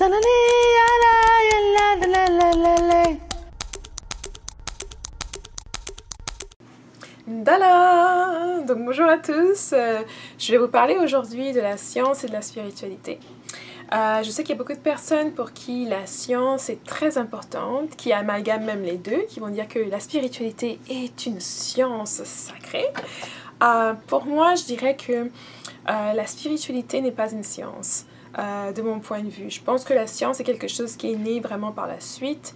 Dala! Donc bonjour à tous, je vais vous parler aujourd'hui de la science et de la spiritualité. Je sais qu'il y a beaucoup de personnes pour qui la science est très importante, qui amalgament même les deux, qui vont dire que la spiritualité est une science sacrée. Pour moi, je dirais que la spiritualité n'est pas une science. De mon point de vue. Je pense que la science est quelque chose qui est né vraiment par la suite,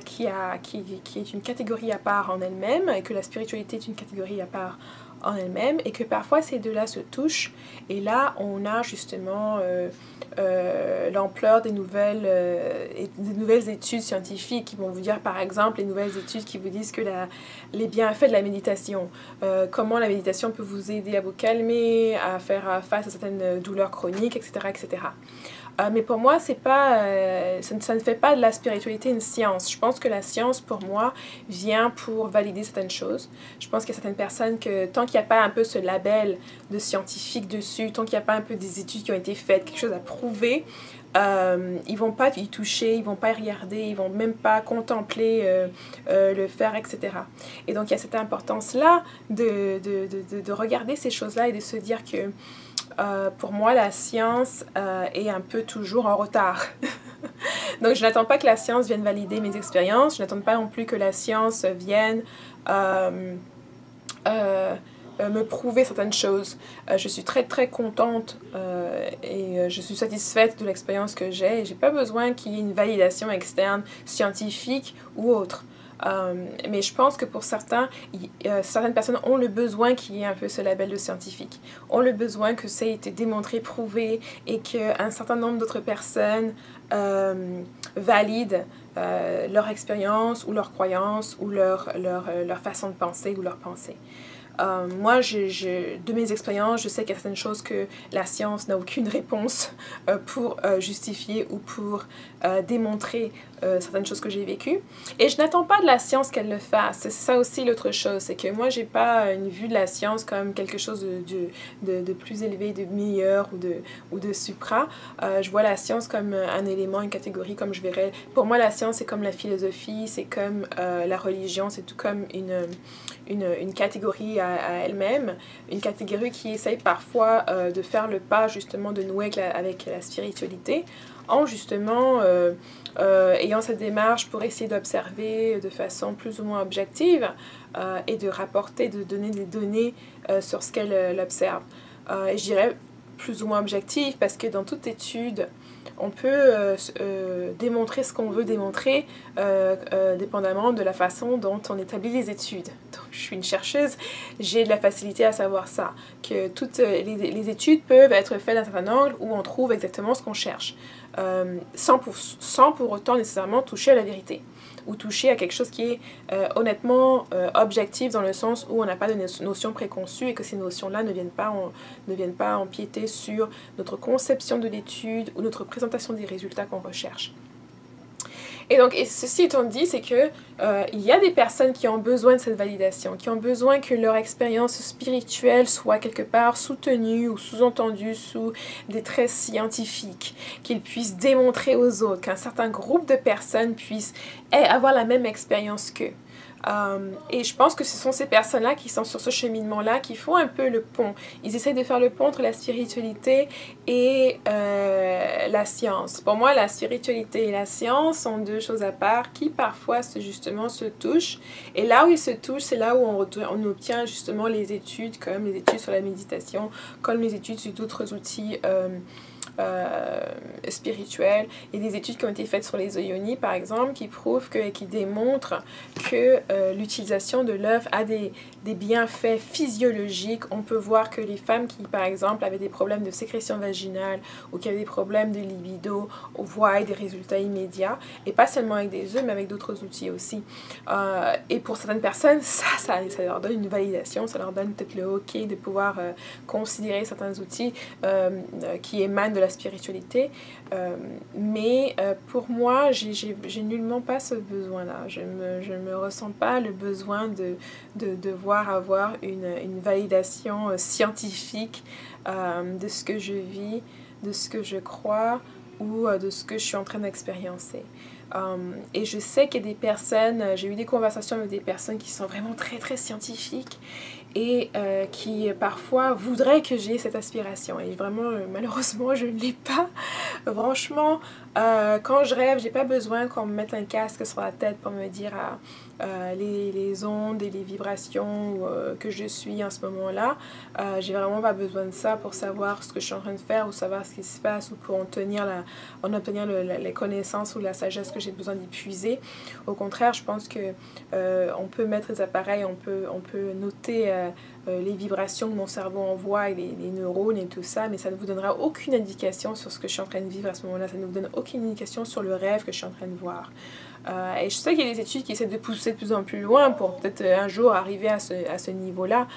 qui est une catégorie à part en elle-même, et que la spiritualité est une catégorie à part en elle-même, et que parfois ces deux-là se touchent, et là on a justement l'ampleur des nouvelles études scientifiques qui vont vous dire, par exemple, les nouvelles études qui vous disent que les bienfaits de la méditation, comment la méditation peut vous aider à vous calmer, à faire face à certaines douleurs chroniques, etc. etc. Mais pour moi, ça ne fait pas de la spiritualité une science. Je pense que la science, pour moi, vient pour valider certaines choses. Je pense qu'il y a certaines personnes que, tant qu'il n'y a pas un peu ce label de scientifique dessus, tant qu'il n'y a pas un peu des études qui ont été faites, quelque chose à prouver, ils vont pas y toucher, ils vont pas y regarder, ils vont même pas contempler le faire, etc. Et donc, il y a cette importance-là de regarder ces choses-là et de se dire que pour moi, la science est un peu toujours en retard. Donc, je n'attends pas que la science vienne valider mes expériences. Je n'attends pas non plus que la science vienne me prouver certaines choses. Je suis très très contente et je suis satisfaite de l'expérience que j'ai. Je n'ai pas besoin qu'il y ait une validation externe, scientifique ou autre. Mais je pense que pour certaines personnes ont le besoin qu'il y ait un peu ce label de scientifique, ont le besoin que ça ait été démontré, prouvé, et qu'un certain nombre d'autres personnes valident leur expérience ou leur croyance ou leur façon de penser ou leur pensée. Moi, de mes expériences, je sais qu'il y a certaines choses que la science n'a aucune réponse pour justifier ou pour démontrer certaines choses que j'ai vécues. Et je n'attends pas de la science qu'elle le fasse. C'est ça aussi l'autre chose, c'est que moi, j'ai pas une vue de la science comme quelque chose de plus élevé, de meilleur ou de supra. Je vois la science comme un élément, une catégorie, comme je verrais. Pour moi, la science, c'est comme la philosophie, c'est comme la religion, c'est tout comme une catégorie à elle-même, une catégorie qui essaye parfois de faire le pas justement de nouer avec la spiritualité, en justement ayant cette démarche pour essayer d'observer de façon plus ou moins objective et de rapporter, de donner des données sur ce qu'elle observe. Et je dirais plus ou moins objective parce que dans toute étude, on peut démontrer ce qu'on veut démontrer dépendamment de la façon dont on établit les études. Donc, je suis une chercheuse, j'ai de la facilité à savoir ça, que toutes les études peuvent être faites d'un certain angle où on trouve exactement ce qu'on cherche, sans pour autant nécessairement toucher à la vérité, ou toucher à quelque chose qui est honnêtement objectif dans le sens où on n'a pas de notions préconçues et que ces notions-là ne viennent pas empiéter sur notre conception de l'étude ou notre présentation des résultats qu'on recherche. Et donc, ceci étant dit, c'est que il y a des personnes qui ont besoin de cette validation, qui ont besoin que leur expérience spirituelle soit quelque part soutenue ou sous-entendue sous des traits scientifiques, qu'ils puissent démontrer aux autres, qu'un certain groupe de personnes puissent avoir la même expérience qu'eux. Et je pense que ce sont ces personnes-là qui sont sur ce cheminement-là, qui font un peu le pont. Ils essayent de faire le pont entre la spiritualité et la science. Pour moi, la spiritualité et la science sont deux choses à part qui parfois justement se touchent. Et là où ils se touchent, c'est là où on obtient justement les études, comme les études sur la méditation, comme les études sur d'autres outils spirituelles, et des études qui ont été faites sur les yoni par exemple, qui prouvent qui démontrent que l'utilisation de l'œuf a des bienfaits physiologiques. On peut voir que les femmes qui par exemple avaient des problèmes de sécrétion vaginale ou qui avaient des problèmes de libido voient des résultats immédiats, et pas seulement avec des œufs mais avec d'autres outils aussi. Et pour certaines personnes, ça leur donne une validation, ça leur donne peut-être le ok de pouvoir considérer certains outils qui émanent de la spiritualité, mais pour moi, j'ai nullement pas ce besoin-là. Je me ressens pas le besoin de devoir avoir une validation scientifique de ce que je vis, de ce que je crois, ou de ce que je suis en train d'expériencer. Et je sais qu'il y a des personnes, j'ai eu des conversations avec des personnes qui sont vraiment très très scientifiques et qui parfois voudraient que j'ai cette aspiration. Et vraiment, malheureusement, je ne l'ai pas. Franchement, quand je rêve, j'ai pas besoin qu'on me mette un casque sur la tête pour me dire les ondes et les vibrations que je suis en ce moment-là. J'ai vraiment pas besoin de ça pour savoir ce que je suis en train de faire ou savoir ce qui se passe ou pour obtenir les connaissances ou la sagesse que j'ai besoin d'y puiser. Au contraire, je pense que on peut mettre les appareils, on peut noter les vibrations que mon cerveau envoie et les neurones et tout ça, mais ça ne vous donnera aucune indication sur ce que je suis en train de vivre à ce moment-là. Ça ne vous donne aucune indication sur le rêve que je suis en train de voir. Et je sais qu'il y a des études qui essaient de pousser de plus en plus loin pour peut-être un jour arriver à ce niveau-là.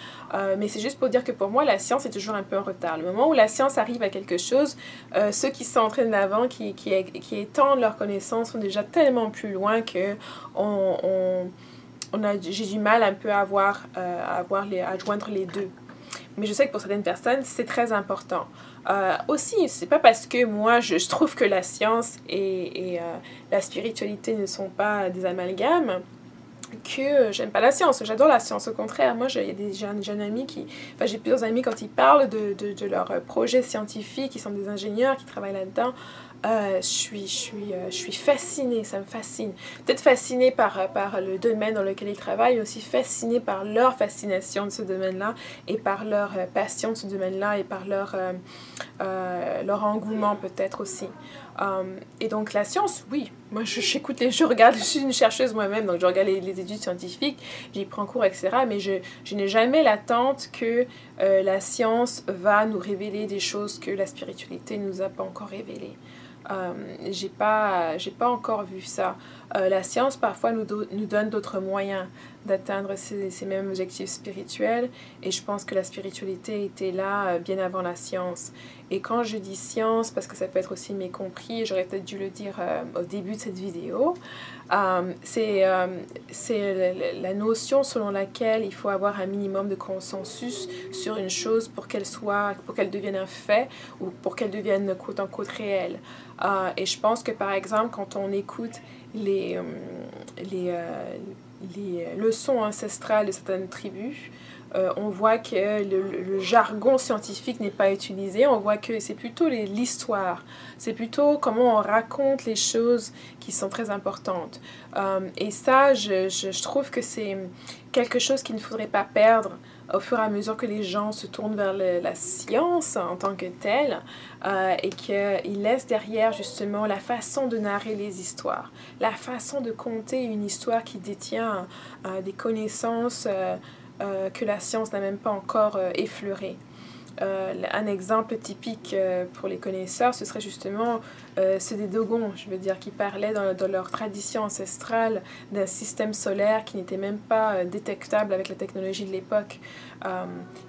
Mais c'est juste pour dire que pour moi, la science est toujours un peu en retard. Le moment où la science arrive à quelque chose, ceux qui sont en train de l'avant, qui étendent leurs connaissances, sont déjà tellement plus loin que j'ai du mal un peu à joindre les deux. Mais je sais que pour certaines personnes, c'est très important. Aussi, c'est pas parce que moi, je trouve que la science et la spiritualité ne sont pas des amalgames que j'aime pas la science. J'adore la science. Au contraire, moi, j'ai des jeunes amis j'ai plusieurs amis quand ils parlent de leurs projets scientifiques, ils sont des ingénieurs qui travaillent là-dedans. Je suis fascinée, ça me fascine. Peut-être fascinée par le domaine dans lequel ils travaillent, mais aussi fascinée par leur fascination de ce domaine-là et par leur passion de ce domaine-là et par leur engouement peut-être aussi. Et donc la science, oui, moi je regarde, je suis une chercheuse moi-même, donc je regarde les études scientifiques, j'y prends cours, etc. Mais je n'ai jamais l'attente que la science va nous révéler des choses que la spiritualité ne nous a pas encore révélées. J'ai pas encore vu ça. La science parfois nous donne d'autres moyens d'atteindre ces mêmes objectifs spirituels et je pense que la spiritualité était là bien avant la science. Et quand je dis science, parce que ça peut être aussi mécompris, j'aurais peut-être dû le dire au début de cette vidéo, c'est la notion selon laquelle il faut avoir un minimum de consensus sur une chose pour qu'elle devienne un fait ou pour qu'elle devienne quote-unquote réelle. Et je pense que par exemple, quand on écoute les leçons ancestrales de certaines tribus, on voit que le jargon scientifique n'est pas utilisé, on voit que c'est plutôt l'histoire, c'est plutôt comment on raconte les choses qui sont très importantes. Et ça, je trouve que c'est quelque chose qu'il ne faudrait pas perdre au fur et à mesure que les gens se tournent vers la science en tant que telle et qu'ils laissent derrière justement la façon de narrer les histoires, la façon de conter une histoire qui détient des connaissances que la science n'a même pas encore effleurées. Un exemple typique pour les connaisseurs, ce serait justement ceux des Dogons, je veux dire, qui parlaient dans leur tradition ancestrale d'un système solaire qui n'était même pas détectable avec la technologie de l'époque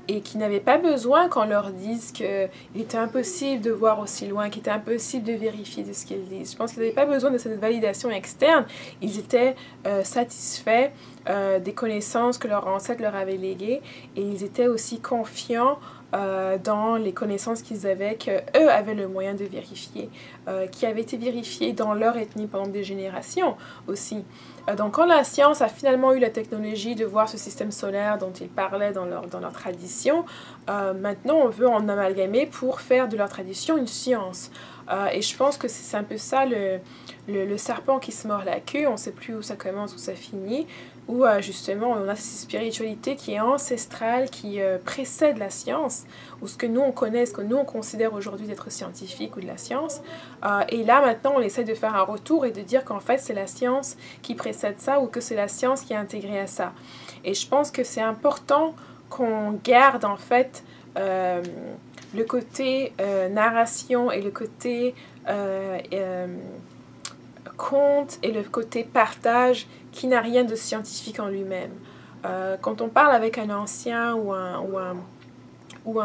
et qui n'avaient pas besoin qu'on leur dise qu'il était impossible de voir aussi loin, qu'il était impossible de vérifier de ce qu'ils disent. Je pense qu'ils n'avaient pas besoin de cette validation externe, ils étaient satisfaits des connaissances que leurs ancêtres leur avaient léguées et ils étaient aussi confiants dans les connaissances qu'ils avaient, qu'eux avaient le moyen de vérifier, qui avaient été vérifiées dans leur ethnie pendant des générations aussi. Donc quand la science a finalement eu la technologie de voir ce système solaire dont ils parlaient dans leur tradition, maintenant on veut en amalgamer pour faire de leur tradition une science. Et je pense que c'est un peu ça le serpent qui se mord la queue, on ne sait plus où ça commence, où ça finit, où justement on a cette spiritualité qui est ancestrale, qui précède la science, ou ce que nous on connaît, ce que nous on considère aujourd'hui d'être scientifique ou de la science. Et là maintenant on essaie de faire un retour et de dire qu'en fait c'est la science qui précède ça ou que c'est la science qui est intégrée à ça. Et je pense que c'est important qu'on garde en fait le côté narration et le côté conte et le côté partage qui n'a rien de scientifique en lui-même. Quand on parle avec un ancien ou ou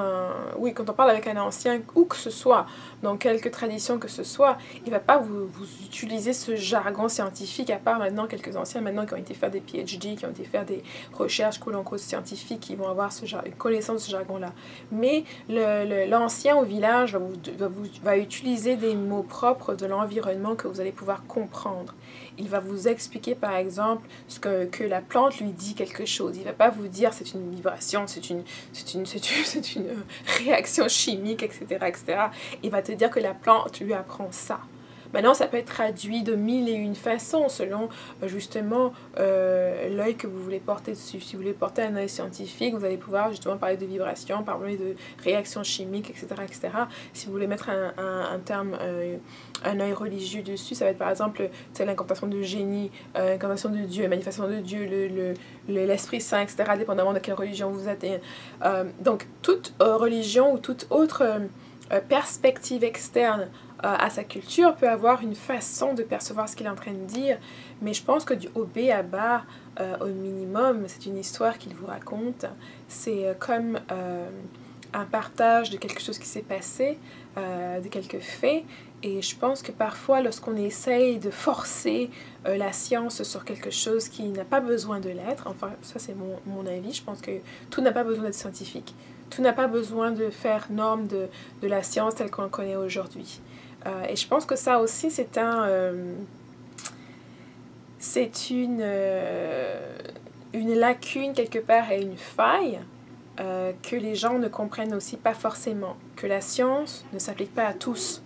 oui, quand on parle avec un ancien, où que ce soit, dans quelque tradition que ce soit, il ne va pas vous utiliser ce jargon scientifique, à part maintenant quelques anciens, maintenant qui ont été faire des PhD, qui ont été faire des recherches scientifiques, qui vont avoir une connaissance de ce jargon-là. Mais l'ancien au village va utiliser des mots propres de l'environnement que vous allez pouvoir comprendre. Il va vous expliquer, par exemple, que la plante lui dit quelque chose. Il ne va pas vous dire c'est une vibration, c'est une réaction chimique, etc., etc. Il va te dire que la plante lui apprend ça. Maintenant, ça peut être traduit de 1001 façons selon justement l'œil que vous voulez porter dessus. Si vous voulez porter un œil scientifique, vous allez pouvoir justement parler de vibration, parler de réactions chimiques, etc., etc. Si vous voulez mettre un terme, un œil religieux dessus, ça va être par exemple l'incantation de génie, l'incantation de Dieu, manifestation de Dieu, l'Esprit Saint, etc., dépendamment de quelle religion vous êtes. Donc, toute religion ou toute autre perspective externe à sa culture peut avoir une façon de percevoir ce qu'il est en train de dire, mais je pense que du haut B à bas, au minimum, c'est une histoire qu'il vous raconte. C'est comme un partage de quelque chose qui s'est passé, de quelques faits, et je pense que parfois, lorsqu'on essaye de forcer la science sur quelque chose qui n'a pas besoin de l'être, enfin, ça c'est mon avis, je pense que tout n'a pas besoin d'être scientifique. Tout n'a pas besoin de faire norme de la science telle qu'on le connaît aujourd'hui. Et je pense que ça aussi, c'est une lacune quelque part et une faille que les gens ne comprennent aussi pas forcément. Que la science ne s'applique pas à tous.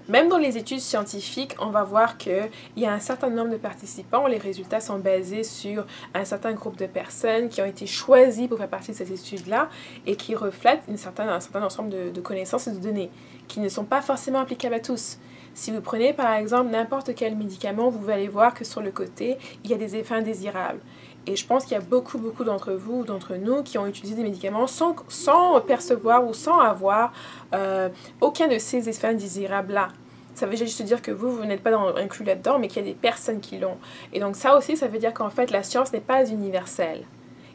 Même dans les études scientifiques, on va voir qu'il y a un certain nombre de participants. Les résultats sont basés sur un certain groupe de personnes qui ont été choisies pour faire partie de cette étude-là et qui reflètent un certain ensemble de connaissances et de données qui ne sont pas forcément applicables à tous. Si vous prenez par exemple n'importe quel médicament, vous allez voir que sur le côté, il y a des effets indésirables. Et je pense qu'il y a beaucoup d'entre vous, d'entre nous, qui ont utilisé des médicaments sans percevoir ou sans avoir aucun de ces effets indésirables-là. Ça veut juste dire que vous n'êtes pas inclus là-dedans, mais qu'il y a des personnes qui l'ont. Et donc ça aussi, ça veut dire qu'en fait, la science n'est pas universelle.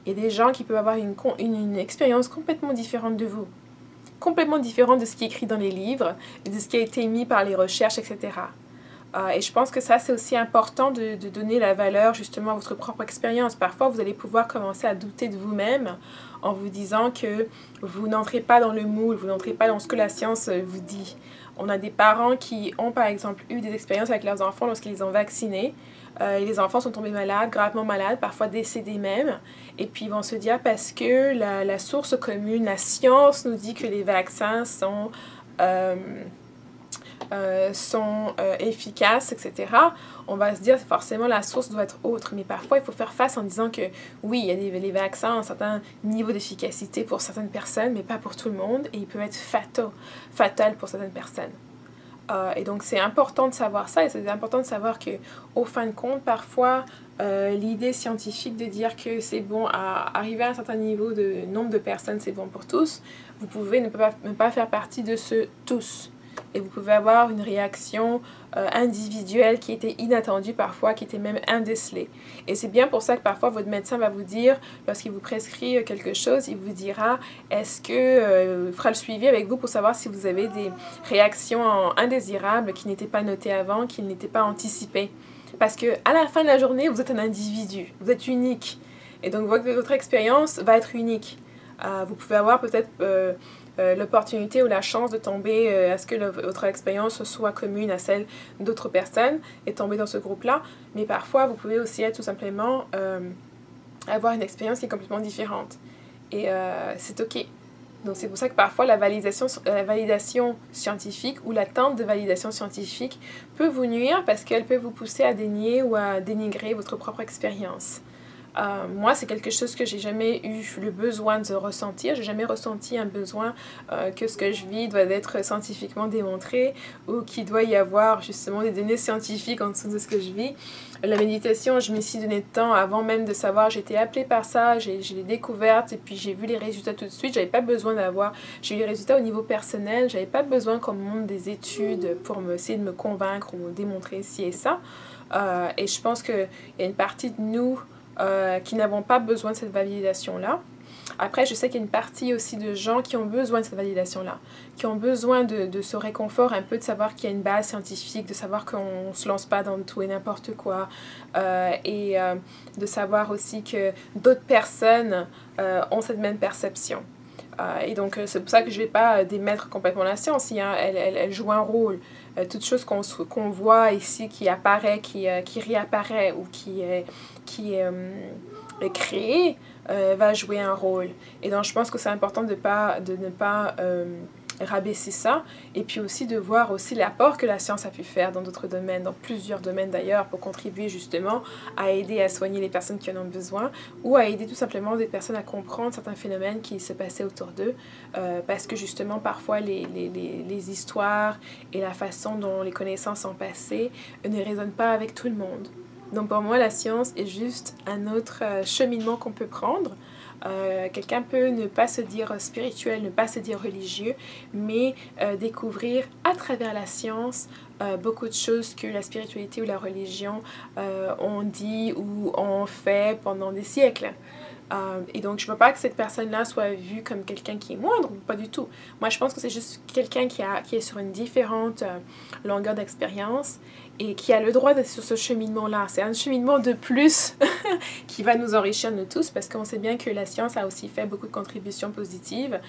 Il y a des gens qui peuvent avoir une expérience complètement différente de vous. Complètement différente de ce qui est écrit dans les livres, de ce qui a été mis par les recherches, etc. Et je pense que ça, c'est aussi important de donner la valeur justement à votre propre expérience. Parfois, vous allez pouvoir commencer à douter de vous-même en vous disant que vous n'entrez pas dans le moule, vous n'entrez pas dans ce que la science vous dit. On a des parents qui ont par exemple eu des expériences avec leurs enfants lorsqu'ils les ont vaccinés. Et les enfants sont tombés malades, gravement malades, parfois décédés même. Et puis ils vont se dire parce que la source commune, la science nous dit que les vaccins sont efficaces, etc. On va se dire forcément la source doit être autre. Mais parfois, il faut faire face en disant que oui, il y a les vaccins ont un certain niveau d'efficacité pour certaines personnes, mais pas pour tout le monde. Et ils peuvent être fatal pour certaines personnes. Et donc, c'est important de savoir ça. Et c'est important de savoir qu'au fin de compte, parfois, l'idée scientifique de dire que c'est bon à arriver à un certain niveau de nombre de personnes, c'est bon pour tous. Vous pouvez ne pas faire partie de ce tous. Et vous pouvez avoir une réaction individuelle qui était inattendue parfois, qui était même indécelée. Et c'est bien pour ça que parfois votre médecin va vous dire, lorsqu'il vous prescrit quelque chose, il vous dira, est-ce que il fera le suivi avec vous pour savoir si vous avez des réactions indésirables qui n'étaient pas notées avant, qui n'étaient pas anticipées. Parce que à la fin de la journée, vous êtes un individu, vous êtes unique. Et donc votre expérience va être unique. Vous pouvez avoir peut-être l'opportunité ou la chance de tomber à ce que votre expérience soit commune à celle d'autres personnes et tomber dans ce groupe-là. Mais parfois, vous pouvez aussi être tout simplement avoir une expérience qui est complètement différente. Et c'est OK. Donc c'est pour ça que parfois la validation scientifique ou l'attente de validation scientifique peut vous nuire parce qu'elle peut vous pousser à dénier ou à dénigrer votre propre expérience. Moi, c'est quelque chose que j'ai jamais eu le besoin de ressentir. J'ai jamais ressenti un besoin que ce que je vis doit être scientifiquement démontré ou qu'il doit y avoir justement des données scientifiques en dessous de ce que je vis. La méditation, je m'y suis donné de temps avant même de savoir. J'ai été appelée par ça, je l'ai découverte et puis j'ai vu les résultats tout de suite. J'avais pas besoin d'avoir... J'ai eu les résultats au niveau personnel. J'avais pas besoin qu'on me montre des études pour essayer de me convaincre ou me démontrer ci et ça. Et je pense qu'il y a une partie de nous qui n'avons pas besoin de cette validation-là. Après, je sais qu'il y a une partie aussi de gens qui ont besoin de cette validation-là, qui ont besoin de ce réconfort un peu, de savoir qu'il y a une base scientifique, de savoir qu'on ne se lance pas dans tout et n'importe quoi, de savoir aussi que d'autres personnes ont cette même perception. Et donc, c'est pour ça que je ne vais pas démettre complètement la science. Elle joue un rôle. Toute chose qu'on voit ici qui apparaît, qui réapparaît ou qui est créée, va jouer un rôle. Et donc, je pense que c'est important de ne pas rabaisser ça. Et puis aussi de voir aussi l'apport que la science a pu faire dans d'autres domaines, dans plusieurs domaines d'ailleurs, pour contribuer justement à aider à soigner les personnes qui en ont besoin ou à aider tout simplement des personnes à comprendre certains phénomènes qui se passaient autour d'eux. Parce que justement, parfois, les histoires et la façon dont les connaissances sont passées ne résonnent pas avec tout le monde. Donc pour moi, la science est juste un autre cheminement qu'on peut prendre. Quelqu'un peut ne pas se dire spirituel, ne pas se dire religieux, mais découvrir à travers la science beaucoup de choses que la spiritualité ou la religion ont dit ou ont fait pendant des siècles. Et donc, je ne veux pas que cette personne-là soit vue comme quelqu'un qui est moindre, pas du tout. Moi, je pense que c'est juste quelqu'un qui est sur une différente longueur d'expérience et qui a le droit d'être sur ce cheminement-là. C'est un cheminement de plus qui va nous enrichir nous tous parce qu'on sait bien que la science a aussi fait beaucoup de contributions positives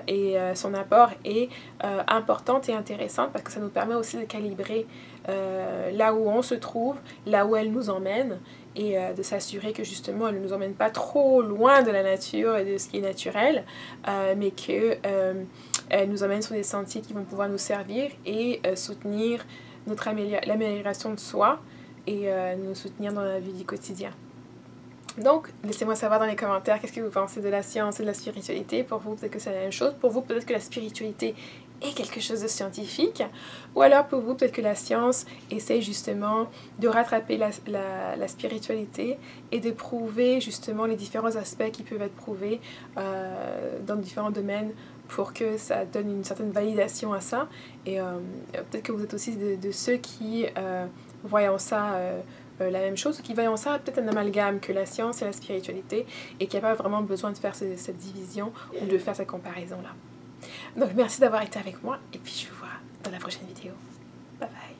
et son apport est important et intéressant parce que ça nous permet aussi de calibrer là où on se trouve, là où elle nous emmène et de s'assurer que justement elle ne nous emmène pas trop loin de la nature et de ce qui est naturel, mais qu'elle nous emmène sur des sentiers qui vont pouvoir nous servir et soutenir l'amélioration de soi et nous soutenir dans la vie du quotidien. Donc, laissez-moi savoir dans les commentaires qu'est-ce que vous pensez de la science et de la spiritualité. Pour vous, peut-être que c'est la même chose. Pour vous, peut-être que la spiritualité est quelque chose de scientifique. Ou alors, pour vous, peut-être que la science essaie justement de rattraper la spiritualité et de prouver justement les différents aspects qui peuvent être prouvés dans différents domaines pour que ça donne une certaine validation à ça. Et peut-être que vous êtes aussi de ceux qui voyant ça... la même chose, qui voyons ça peut-être un amalgame que la science et la spiritualité et qui n'a pas vraiment besoin de faire cette division ou de faire cette comparaison-là. Donc merci d'avoir été avec moi et puis je vous vois dans la prochaine vidéo. Bye bye.